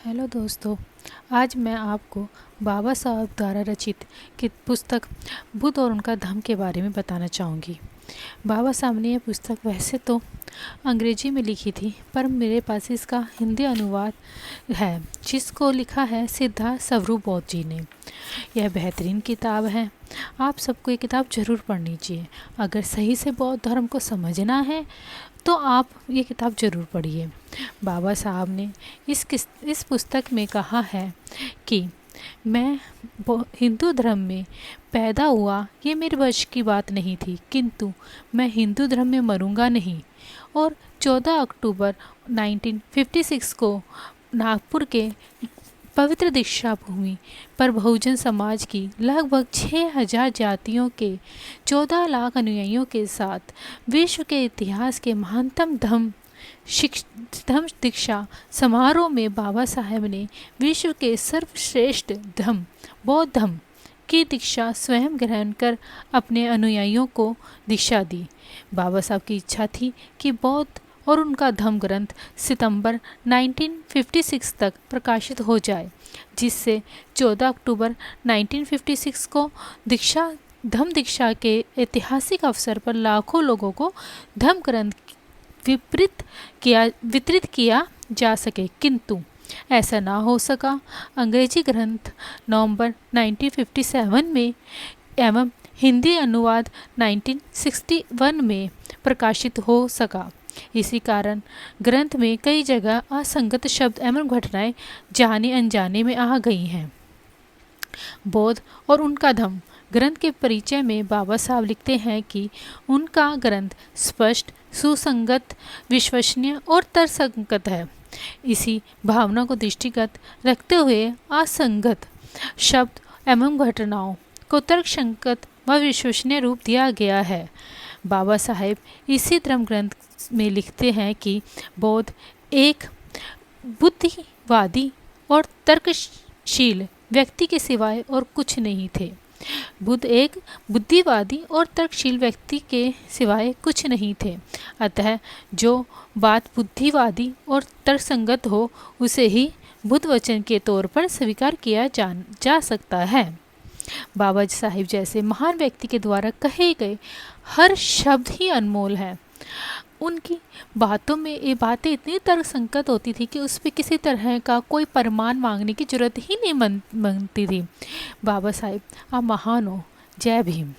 Hello दोस्तों। आज मैं आपको बाबा साहब द्वारा रचित की पुस्तक बुद्ध और उनका धम्म के बारे में बताना चाहूँगी। बाबा साहब ने यह पुस्तक वैसे तो अंग्रेजी में लिखी थी, पर मेरे पास इसका हिंदी अनुवाद है जिसको लिखा है सिद्धार्थ स्वरूपबोध जी ने। यह बेहतरीन किताब है, आप सबको ये किताब ज़रूर पढ़नी चाहिए। अगर सही से बौद्ध धर्म को समझना है तो आप ये किताब ज़रूर पढ़िए। बाबा साहब ने इस पुस्तक में कहा है कि मैं हिंदू धर्म में पैदा हुआ, ये मेरे वश की बात नहीं थी, किंतु मैं हिंदू धर्म में मरूंगा नहीं। और 14 अक्टूबर 1956 को नागपुर के पवित्र दीक्षा भूमि पर बहुजन समाज की लगभग 6000 जातियों के 14 लाख अनुयायियों के साथ विश्व के इतिहास के महानतम धम्म दीक्षा समारोह में बाबा साहेब ने विश्व के सर्वश्रेष्ठ धम्म बौद्ध धम्म की दीक्षा स्वयं ग्रहण कर अपने अनुयायियों को दीक्षा दी। बाबा साहब की इच्छा थी कि बौद्ध और उनका धम्म ग्रंथ सितंबर 1956 तक प्रकाशित हो जाए, जिससे 14 अक्टूबर 1956 को धम्म दीक्षा के ऐतिहासिक अवसर पर लाखों लोगों को धम्म ग्रंथ वितरित किया जा सके, किंतु ऐसा ना हो सका। अंग्रेजी ग्रंथ नवंबर 1957 में एवं हिंदी अनुवाद 1961 में प्रकाशित हो सका। इसी कारण ग्रंथ में कई जगह असंगत शब्द एवं घटनाएं जाने अनजाने में आ गई हैं। बौद्ध और उनका धम्म ग्रंथ के परिचय में बाबा साहब लिखते हैं कि उनका ग्रंथ स्पष्ट, सुसंगत, विश्वसनीय और तर्कसंगत है। इसी भावना को दृष्टिगत रखते हुए असंगत शब्द एवं घटनाओं को तर्कसंगत व विश्वसनीय रूप दिया गया है। बाबा साहेब इसी धर्म ग्रंथ में लिखते हैं कि बौद्ध एक बुद्धिवादी और तर्कशील व्यक्ति के सिवाय और कुछ नहीं थे। बुद्ध एक बुद्धिवादी और तर्कशील व्यक्ति के सिवाय कुछ नहीं थे। अतः जो बात बुद्धिवादी और तर्कसंगत हो उसे ही बुद्ध वचन के तौर पर स्वीकार किया जा सकता है। बाबा साहिब जैसे महान व्यक्ति के द्वारा कहे गए हर शब्द ही अनमोल है। उनकी बातों में ये बातें इतनी तर्कसंगत होती थी कि उस पर किसी तरह का कोई प्रमाण मांगने की जरूरत ही नहीं बनती थी। बाबा साहिब आप महान हो। जय भीम।